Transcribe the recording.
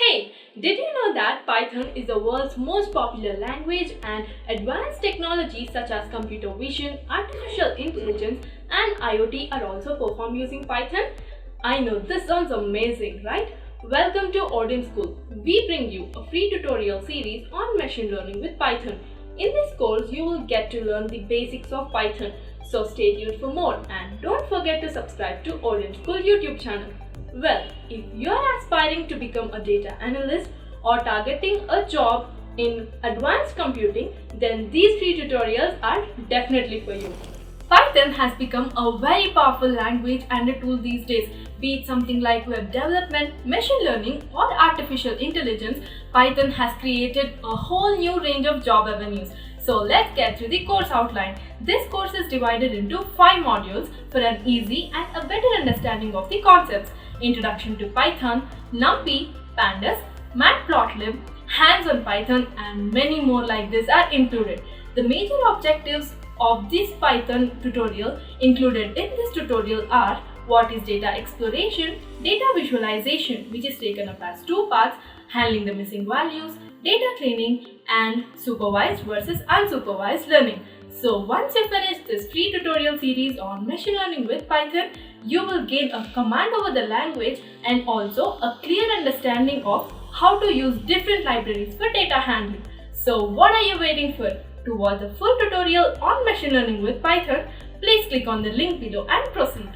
Hey, did you know that Python is the world's most popular language and advanced technologies such as computer vision, artificial intelligence and IoT are also performed using Python? I know this sounds amazing, right? Welcome to OdinSchool. We bring you a free tutorial series on machine learning with Python. In this course, you will get to learn the basics of Python. So stay tuned for more and don't forget to subscribe to OdinSchool YouTube channel. Well, if you are aspiring to become a data analyst or targeting a job in advanced computing, then these free tutorials are definitely for you. Python has become a very powerful language and a tool these days. Be it something like web development, machine learning or artificial intelligence, Python has created a whole new range of job avenues. So let's get through the course outline. This course is divided into 5 modules for an easy and a better understanding of the concepts. Introduction to Python, NumPy, Pandas, Matplotlib, hands-on Python and many more like this are included. The major objectives of this Python tutorial included in this tutorial are what is data exploration, data visualization which is taken up as 2 parts, handling the missing values, data cleaning and supervised versus unsupervised learning. So once you finish this free tutorial series on machine learning with Python, you will gain a command over the language and also a clear understanding of how to use different libraries for data handling. So what are you waiting for? To watch the full tutorial on machine learning with Python, please click on the link below and proceed.